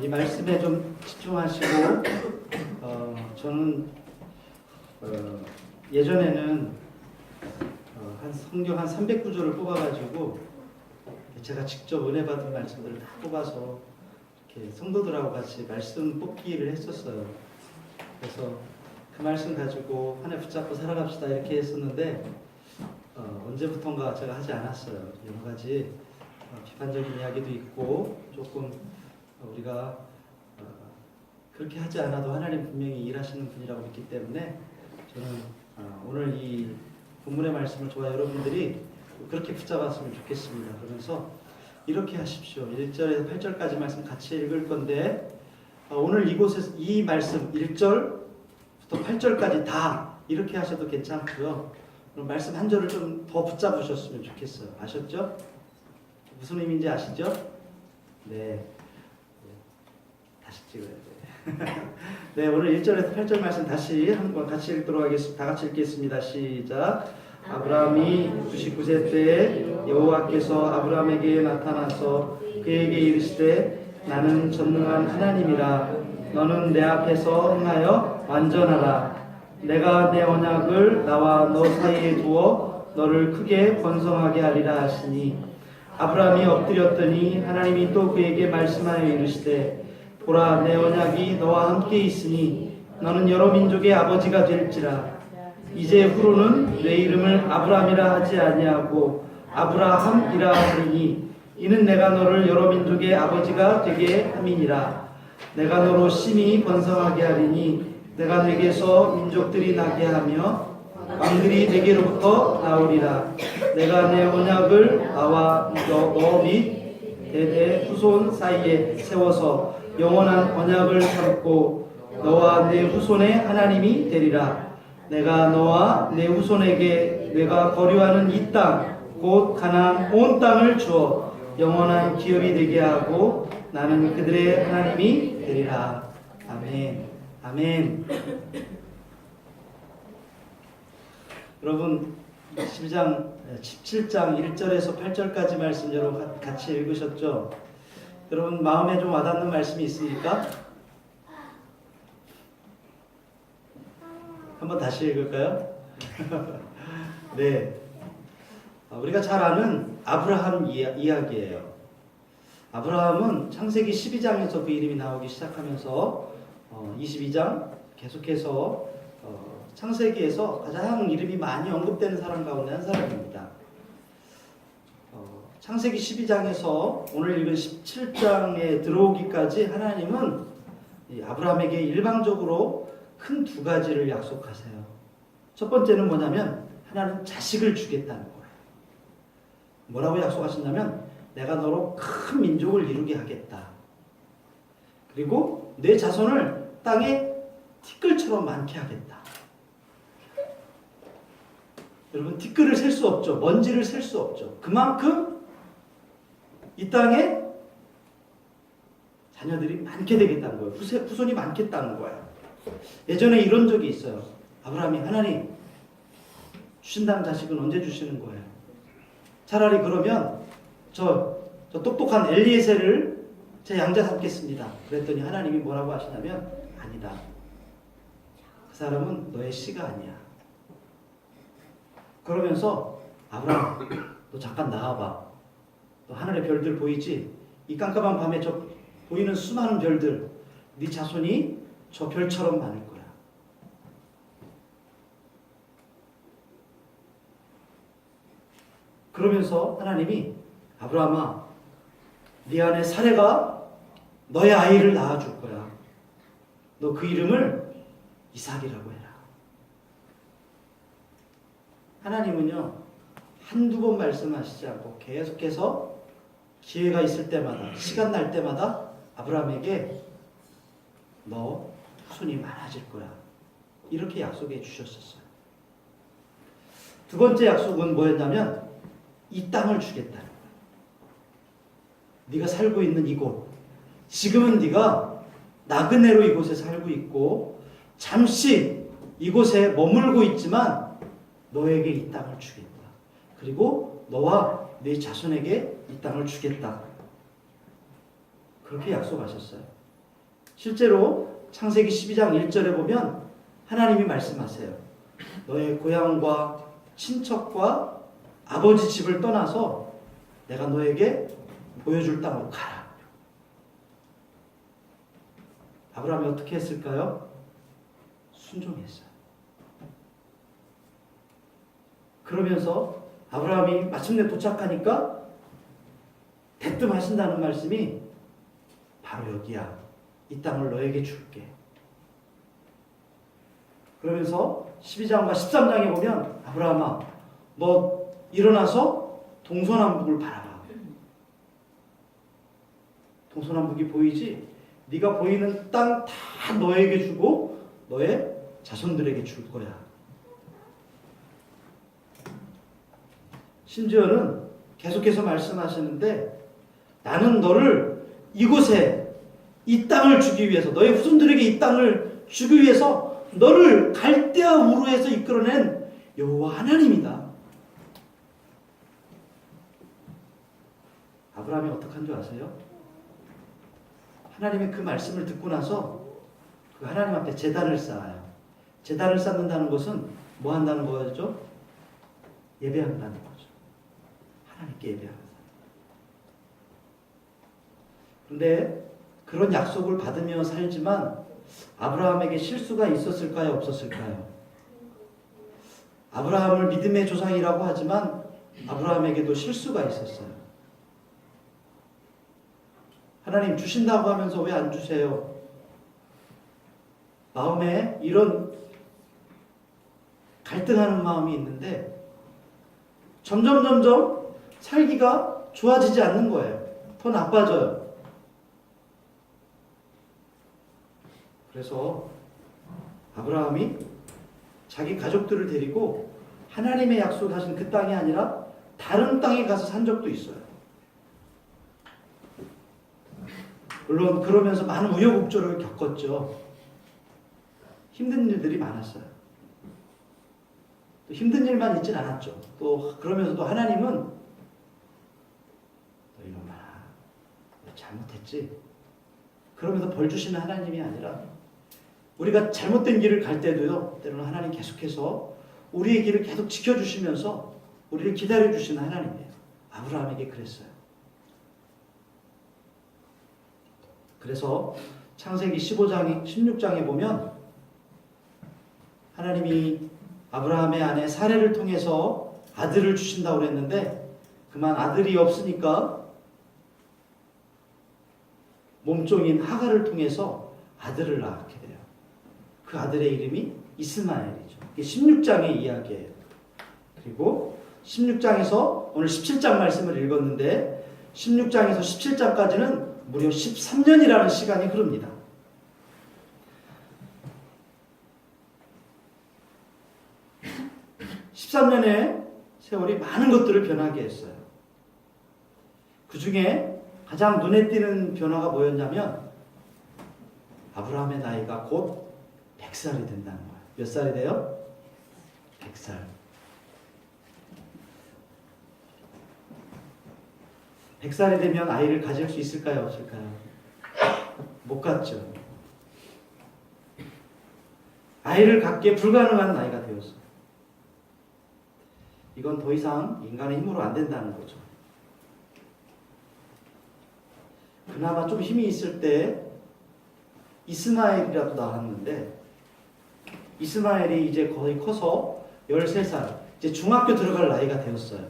이 말씀에 좀 집중하시고, 저는 예전에는 한 성경 한 300구절을 뽑아가지고 제가 직접 은혜 받은 말씀들을 다 뽑아서 이렇게 성도들하고 같이 말씀 뽑기를 했었어요. 그래서 그 말씀 가지고 한 해 붙잡고 살아갑시다 이렇게 했었는데 언제부턴가 제가 하지 않았어요. 여러 가지 비판적인 이야기도 있고 조금 우리가 그렇게 하지 않아도 하나님 분명히 일하시는 분이라고 믿기 때문에 저는 오늘 이 본문의 말씀을 저와 여러분들이 그렇게 붙잡았으면 좋겠습니다. 그러면서 이렇게 하십시오. 1절에서 8절까지 말씀 같이 읽을 건데 오늘 이곳에서 이 말씀 1절부터 8절까지 다 이렇게 하셔도 괜찮고요. 그럼 말씀 한 절을 좀 더 붙잡으셨으면 좋겠어요. 아셨죠? 무슨 의미인지 아시죠? 네. 다시 찍어야 돼. 네, 오늘 1절에서 8절 말씀 다시 한번 같이 읽도록 하겠습니다. 다 같이 읽겠습니다. 시작. 아브라함이 99세 때에 여호와께서 아브라함에게 나타나서 그에게 이르시되 나는 전능한 하나님이라 너는 내 앞에서 행하여 완전하라. 내가 내 언약을 나와 너 사이에 두어 너를 크게 번성하게 하리라 하시니 아브라함이 엎드렸더니 하나님이 또 그에게 말씀하여 이르시되 보라 내 언약이 너와 함께 있으니 너는 여러 민족의 아버지가 될지라. 이제 후로는 내 이름을 아브라함이라 하지 아니하고 아브라함이라 하리니 이는 내가 너를 여러 민족의 아버지가 되게 함이니라. 내가 너로 심히 번성하게 하리니 내가 네게서 민족들이 나게 하며 왕들이 네게로부터 나오리라. 내가 내 언약을 나와 너 및 대대 후손 사이에 세워서 영원한 언약을 삼고 너와 내 후손의 하나님이 되리라. 내가 너와 내 후손에게 내가 거류하는 이 땅 곧 가나안 온 땅을 주어 영원한 기업이 되게 하고 나는 그들의 하나님이 되리라. 아멘. 아멘. 여러분 17장 1절에서 8절까지 말씀 여러분 같이 읽으셨죠? 여러분 마음에 좀 와닿는 말씀이 있습니까? 한번 다시 읽을까요? 네. 우리가 잘 아는 아브라함 이야기예요. 아브라함은 창세기 12장에서 그 이름이 나오기 시작하면서 22장 계속해서 창세기에서 가장 이름이 많이 언급되는 사람 가운데 한 사람입니다. 창세기 12장에서 오늘 읽은 17장에 들어오기까지 하나님은 아브라함에게 일방적으로 큰 두 가지를 약속하세요. 첫 번째는 뭐냐면 하나는 자식을 주겠다는 거예요. 뭐라고 약속하신다면 내가 너로 큰 민족을 이루게 하겠다. 그리고 내 자손을 땅에 티끌처럼 많게 하겠다. 여러분 티끌을 셀 수 없죠. 먼지를 셀 수 없죠. 그만큼 이 땅에 자녀들이 많게 되겠다는 거예요. 후손이 많겠다는 거예요. 예전에 이런 적이 있어요. 아브라함이 하나님 주신다는 자식은 언제 주시는 거예요? 차라리 그러면 저 똑똑한 엘리에셀을 제 양자 삼겠습니다. 그랬더니 하나님이 뭐라고 하시냐면 아니다. 그 사람은 너의 씨가 아니야. 그러면서 아브라함 너 잠깐 나와봐. 너 하늘의 별들 보이지? 이 깜깜한 밤에 저 보이는 수많은 별들 네 자손이 저 별처럼 많을 거야. 그러면서 하나님이 아브라함아 네 안에 사레가 너의 아이를 낳아줄 거야. 너 그 이름을 이삭이라고 해라. 하나님은요 한두 번 말씀하시지 않고 계속해서 기회가 있을 때마다 시간 날 때마다 아브라함에게 너 후손이 많아질 거야. 이렇게 약속해 주셨었어요. 두 번째 약속은 뭐였냐면 이 땅을 주겠다는 거야. 네가 살고 있는 이곳 지금은 네가 나그네로 이곳에 살고 있고 잠시 이곳에 머물고 있지만 너에게 이 땅을 주겠다. 그리고 너와 네 자손에게 이 땅을 주겠다. 그렇게 약속하셨어요. 실제로 창세기 12장 1절에 보면 하나님이 말씀하세요. 너의 고향과 친척과 아버지 집을 떠나서 내가 너에게 보여줄 땅으로 가라. 아브라함이 어떻게 했을까요? 순종했어요. 그러면서 아브라함이 마침내 도착하니까 대뜸 하신다는 말씀이 바로 여기야. 이 땅을 너에게 줄게. 그러면서 12장과 13장에 보면 아브라함아 너 일어나서 동서남북을 바라봐. 동서남북이 보이지? 네가 보이는 땅 다 너에게 주고 너의 자손들에게 줄 거야. 심지어는 계속해서 말씀하시는데 나는 너를 이곳에 이 땅을 주기 위해서 너의 후손들에게 이 땅을 주기 위해서 너를 갈대아 우르에서 이끌어낸 여호와 하나님이다. 아브라함이 어떻게 한 줄 아세요? 하나님의 그 말씀을 듣고 나서 그 하나님 앞에 제단을 쌓아요. 제단을 쌓는다는 것은 뭐 한다는 거죠? 예배한다는 거죠. 하나님께 예배하는 사람. 그런데 그런 약속을 받으며 살지만 아브라함에게 실수가 있었을까요? 없었을까요? 아브라함을 믿음의 조상이라고 하지만 아브라함에게도 실수가 있었어요. 하나님 주신다고 하면서 왜 안 주세요? 마음에 이런 갈등하는 마음이 있는데 점점 살기가 좋아지지 않는 거예요. 더 나빠져요. 그래서 아브라함이 자기 가족들을 데리고 하나님의 약속하신 그 땅이 아니라 다른 땅에 가서 산 적도 있어요. 물론 그러면서 많은 우여곡절을 겪었죠. 힘든 일들이 많았어요. 또 힘든 일만 있진 않았죠. 또 그러면서도 하나님은 너 이놈아 잘못했지? 그러면서 벌 주시는 하나님이 아니라 우리가 잘못된 길을 갈 때도요. 때로는 하나님 계속해서 우리의 길을 계속 지켜주시면서 우리를 기다려주시는 하나님이에요. 아브라함에게 그랬어요. 그래서 창세기 16장에 보면 하나님이 아브라함의 아내 사레를 통해서 아들을 주신다고 그랬는데 그만 아들이 없으니까 몸종인 하갈을 통해서 아들을 낳게 돼요. 그 아들의 이름이 이스마엘이죠. 이게 16장의 이야기예요. 그리고 16장에서 오늘 17장 말씀을 읽었는데 16장에서 17장까지는 무려 13년이라는 시간이 흐릅니다. 13년의 세월이 많은 것들을 변하게 했어요. 그 중에 가장 눈에 띄는 변화가 뭐였냐면 아브라함의 나이가 곧 100살이 된다는 거예요. 몇 살이 돼요? 100살. 100살이 되면 아이를 가질 수 있을까요? 없을까요? 못 갖죠. 아이를 갖기에 불가능한 나이가 되었어요. 이건 더 이상 인간의 힘으로 안 된다는 거죠. 그나마 좀 힘이 있을 때 이스마엘이라도 낳았는데 이스마엘이 이제 거의 커서 13살, 이제 중학교 들어갈 나이가 되었어요.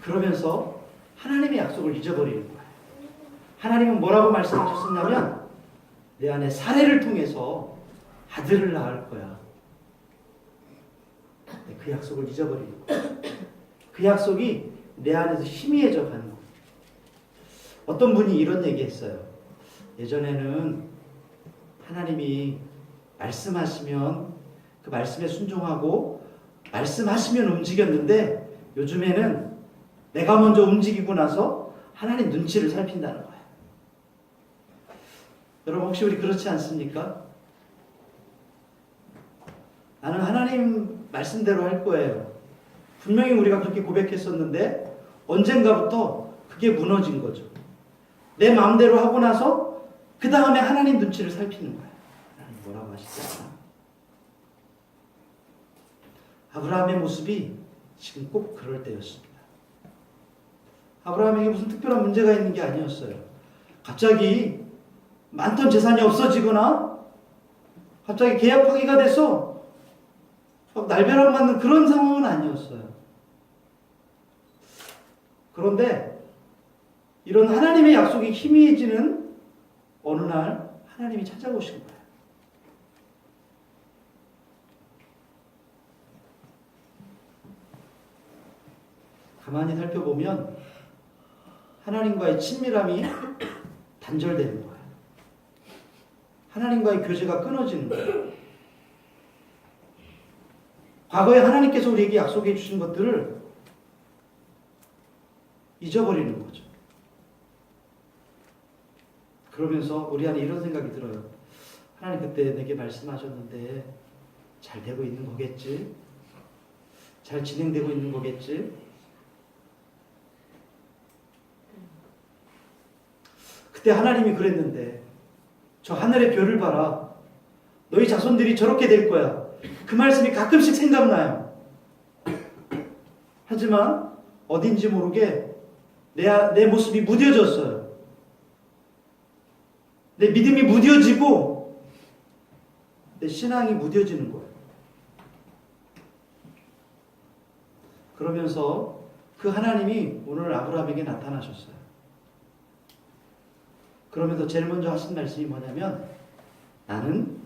그러면서 하나님의 약속을 잊어버리는 거예요. 하나님은 뭐라고 말씀하셨었냐면 내 안에 사례를 통해서 아들을 낳을 거야. 그 약속을 잊어버리는 거예요. 그 약속이 내 안에서 희미해져 가는 거예요. 어떤 분이 이런 얘기했어요. 예전에는 하나님이 말씀하시면 그 말씀에 순종하고 말씀하시면 움직였는데 요즘에는 내가 먼저 움직이고 나서 하나님 눈치를 살핀다는 거예요. 여러분 혹시 우리 그렇지 않습니까? 나는 하나님 말씀대로 할 거예요. 분명히 우리가 그렇게 고백했었는데 언젠가부터 그게 무너진 거죠. 내 마음대로 하고 나서 그 다음에 하나님 눈치를 살피는 거예요. 하나님 뭐라고 하시지 않나? 아브라함의 모습이 지금 꼭 그럴 때였습니다. 아브라함에게 무슨 특별한 문제가 있는 게 아니었어요. 갑자기 많던 재산이 없어지거나 갑자기 계약 파기가 돼서 날벼락 맞는 그런 상황은 아니었어요. 그런데 이런 하나님의 약속이 희미해지는 어느 날 하나님이 찾아오신 거예요. 가만히 살펴보면 하나님과의 친밀함이 단절되는 거예요. 하나님과의 교제가 끊어지는 거예요. 과거에 하나님께서 우리에게 약속해 주신 것들을 잊어버리는 거죠. 그러면서 우리 안에 이런 생각이 들어요. 하나님 그때 내게 말씀하셨는데 잘 되고 있는 거겠지? 잘 진행되고 있는 거겠지? 그때 하나님이 그랬는데 저 하늘의 별을 봐라. 너희 자손들이 저렇게 될 거야. 그 말씀이 가끔씩 생각나요. 하지만 어딘지 모르게 내 모습이 무뎌졌어요. 내 믿음이 무뎌지고 내 신앙이 무뎌지는 거예요. 그러면서 그 하나님이 오늘 아브라함에게 나타나셨어요. 그러면서 제일 먼저 하신 말씀이 뭐냐면 나는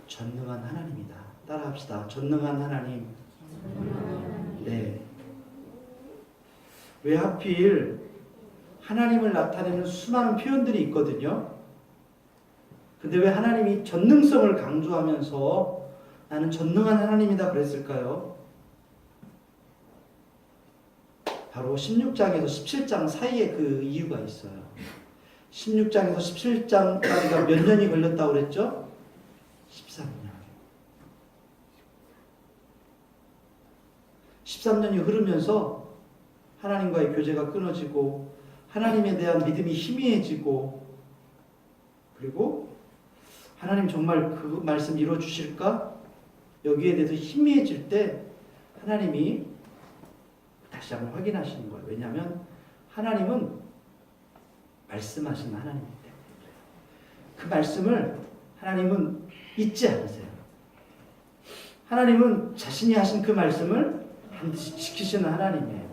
전능한 하나님이다. 따라합시다. 전능한 하나님. 네. 왜 하필 하나님을 나타내는 수많은 표현들이 있거든요. 근데 왜 하나님이 전능성을 강조하면서 나는 전능한 하나님이다 그랬을까요? 바로 16장에서 17장 사이에 그 이유가 있어요. 16장에서 17장까지가 몇 년이 걸렸다고 그랬죠? 13년. 13년이 흐르면서 하나님과의 교제가 끊어지고 하나님에 대한 믿음이 희미해지고 그리고 하나님 정말 그 말씀 이루어주실까? 여기에 대해서 희미해질 때 하나님이 다시 한번 확인하시는 거예요. 왜냐하면 하나님은 말씀하신 하나님이기 때문에 그 말씀을 하나님은 잊지 않으세요. 하나님은 자신이 하신 그 말씀을 반드시 지키시는 하나님이에요.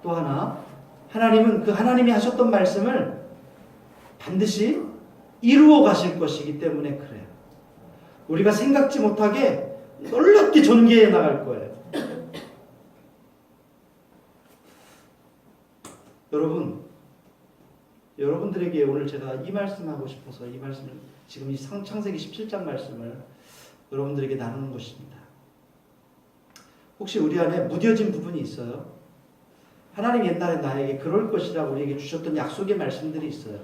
또 하나 하나님은 그 하나님이 하셨던 말씀을 반드시 이루어 가실 것이기 때문에 그래요. 우리가 생각지 못하게 놀랍게 전개해 나갈 거예요. 여러분들에게 오늘 제가 이 말씀하고 싶어서 이 말씀을 지금 이 창세기 17장 말씀을 여러분들에게 나누는 것입니다. 혹시 우리 안에 무뎌진 부분이 있어요? 하나님 옛날에 나에게 그럴 것이라고 우리에게 주셨던 약속의 말씀들이 있어요.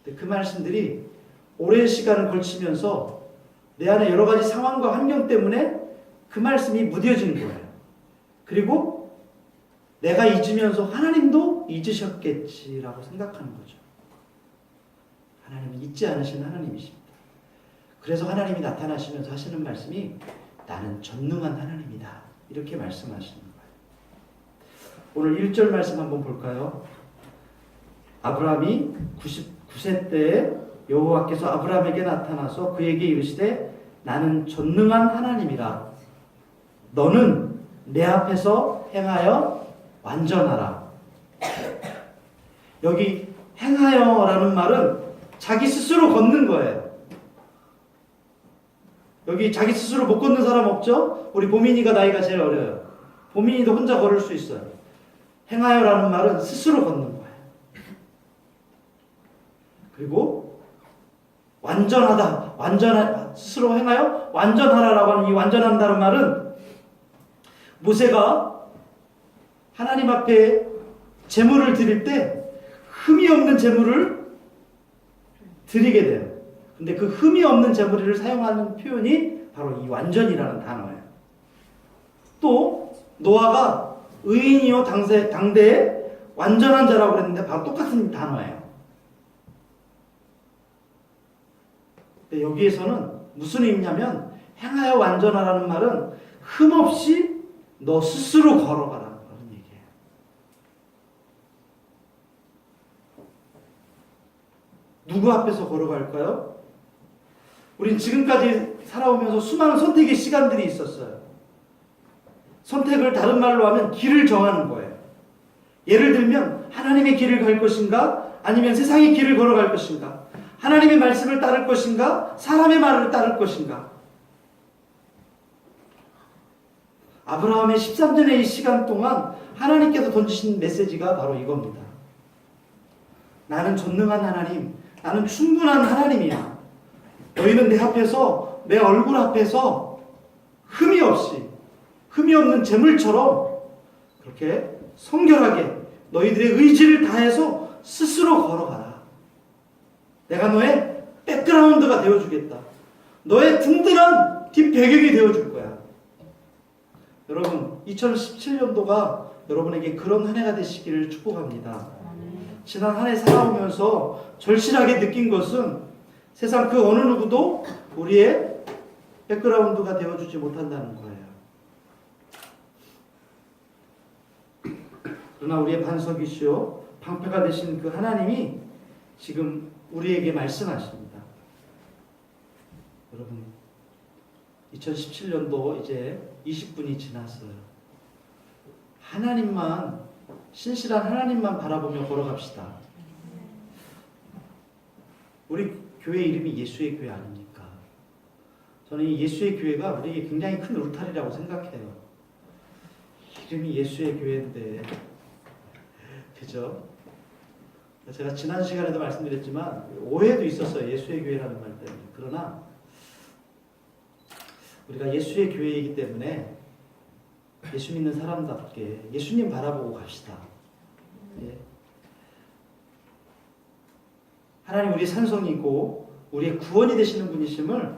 근데 그 말씀들이 오랜 시간을 걸치면서 내 안에 여러 가지 상황과 환경 때문에 그 말씀이 무뎌지는 거예요. 그리고 내가 잊으면서 하나님도 잊으셨겠지라고 생각하는 거죠. 하나님은 잊지 않으신 하나님이십니다. 그래서 하나님이 나타나시면서 하시는 말씀이 나는 전능한 하나님이다. 이렇게 말씀하시는 거예요. 오늘 1절 말씀 한번 볼까요? 아브라함이 99세 때에 여호와께서 아브라함에게 나타나서 그에게 이르시되 나는 전능한 하나님이라. 너는 내 앞에서 행하여 완전하라. 여기 행하여라는 말은 자기 스스로 걷는 거예요. 여기 자기 스스로 못 걷는 사람 없죠? 우리 보민이가 나이가 제일 어려요. 보민이도 혼자 걸을 수 있어요. 행하여라는 말은 스스로 걷는 거예요. 그리고 완전하다, 스스로 행하여 완전하라라고 하는 이 완전한다는 말은 모세가 하나님 앞에 제물을 드릴 때 흠이 없는 제물을 드리게 돼요. 근데 그 흠이 없는 재물을 사용하는 표현이 바로 이 완전이라는 단어예요. 또 노아가 의인이요 당대의 완전한 자라고 그랬는데 바로 똑같은 단어예요. 근데 여기에서는 무슨 의미냐면 행하여 완전하라는 말은 흠없이 너 스스로 걸어가라는 그런 얘기예요. 누구 앞에서 걸어갈까요? 우린 지금까지 살아오면서 수많은 선택의 시간들이 있었어요. 선택을 다른 말로 하면 길을 정하는 거예요. 예를 들면 하나님의 길을 갈 것인가 아니면 세상의 길을 걸어갈 것인가, 하나님의 말씀을 따를 것인가 사람의 말을 따를 것인가. 아브라함의 13년의 이 시간 동안 하나님께서 던지신 메시지가 바로 이겁니다. 나는 전능한 하나님, 나는 충분한 하나님이야. 너희는 내 앞에서, 내 얼굴 앞에서 흠이 없는 재물처럼 그렇게 성결하게 너희들의 의지를 다해서 스스로 걸어가라. 내가 너의 백그라운드가 되어주겠다. 너의 든든한 뒷배경이 되어줄 거야. 여러분, 2017년도가 여러분에게 그런 한 해가 되시기를 축복합니다. 지난 한 해 살아오면서 절실하게 느낀 것은 세상 그 어느 누구도 우리의 백그라운드가 되어주지 못한다는 거예요. 그러나 우리의 반석이시오 방패가 되신 그 하나님이 지금 우리에게 말씀하십니다. 여러분, 2017년도 이제 20분이 지났어요. 하나님만, 신실한 하나님만 바라보며 걸어갑시다. 우리 교회 이름이 예수의 교회 아닙니까? 저는 이 예수의 교회가 우리에게 굉장히 큰 울타리라고 생각해요. 이름이 예수의 교회인데, 그죠? 제가 지난 시간에도 말씀드렸지만 오해도 있었어요. 예수의 교회라는 말 때문에. 그러나 우리가 예수의 교회이기 때문에 예수 믿는 사람답게 예수님 바라보고 갑시다. 예. 하나님 우리 산성이고 우리의 구원이 되시는 분이심을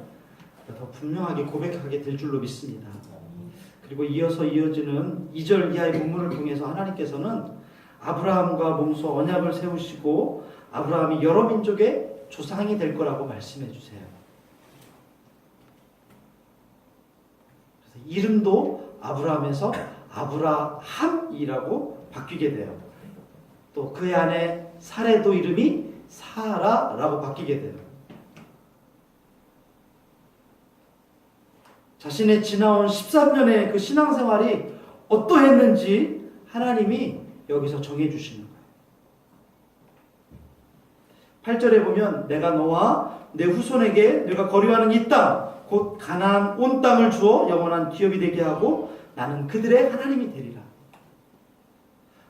더 분명하게 고백하게 될 줄로 믿습니다. 그리고 이어서 이어지는 2절 이하의 본문을 통해서 하나님께서는 아브라함과 몸소 언약을 세우시고 아브라함이 여러 민족의 조상이 될 거라고 말씀해 주세요. 그래서 이름도 아브라함에서 아브라함이라고 바뀌게 돼요. 또 그의 아내 사레도 이름이 사라라고 바뀌게 돼요. 자신의 지나온 13년의 그 신앙생활이 어떠했는지 하나님이 여기서 정해주시는 거예요. 8절에 보면 내가 너와 내 후손에게 내가 거류하는 이 땅 곧 가나안 온 땅을 주어 영원한 기업이 되게 하고 나는 그들의 하나님이 되리라.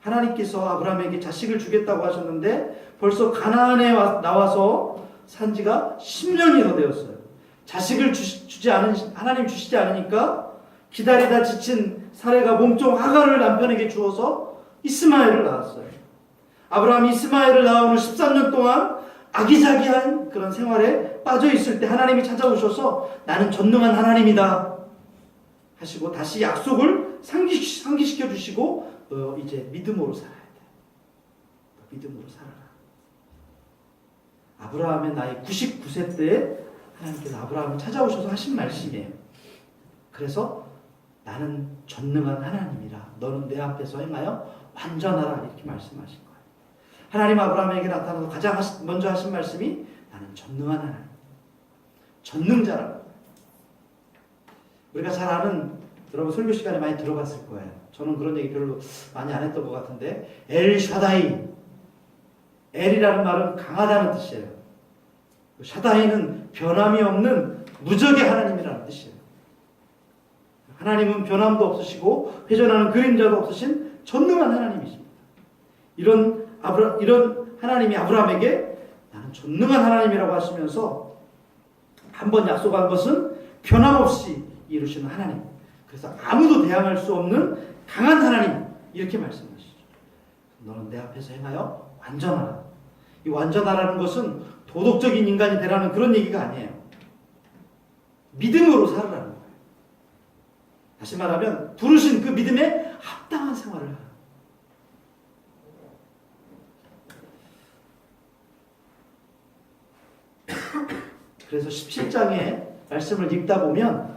하나님께서 아브라함에게 자식을 주겠다고 하셨는데 벌써 가나안에 나와서 산 지가 10년이 더 되었어요. 자식을 하나님 주시지 않으니까 기다리다 지친 사레가 몸종 하갈을 남편에게 주어서 이스마엘을 낳았어요. 아브라함이 이스마엘을 낳은 후 13년 동안 아기자기한 그런 생활에 빠져 있을 때 하나님이 찾아오셔서 나는 전능한 하나님이다 하시고 다시 약속을 상기시켜 주시고 너 이제 믿음으로 살아야 돼. 너 믿음으로 살아라. 아브라함의 나이 99세 때 하나님께서 아브라함을 찾아오셔서 하신 말씀이에요. 그래서 나는 전능한 하나님이라 너는 내 앞에서 행하여 완전하라 이렇게 말씀하신 거예요. 하나님 아브라함에게 나타나서 가장 먼저 하신 말씀이 나는 전능한 하나님, 전능자라고. 우리가 잘 아는, 여러분 설교 시간에 많이 들어봤을 거예요. 저는 그런 얘기 별로 많이 안 했던 것 같은데 엘 샤다이, 엘이라는 말은 강하다는 뜻이에요. 샤다이는 변함이 없는 무적의 하나님이라는 뜻이에요. 하나님은 변함도 없으시고 회전하는 그림자도 없으신 전능한 하나님이십니다. 이런 하나님이 아브라함에게 나는 전능한 하나님이라고 하시면서 한번 약속한 것은 변함없이 이루시는 하나님. 그래서 아무도 대항할 수 없는 강한 하나님 이렇게 말씀하시죠. 너는 내 앞에서 행하여 완전하라. 이 완전하라는 것은 도덕적인 인간이 되라는 그런 얘기가 아니에요. 믿음으로 살으라는 거예요. 다시 말하면 부르신 그 믿음에 합당한 생활을 하라. 그래서 17장의 말씀을 읽다 보면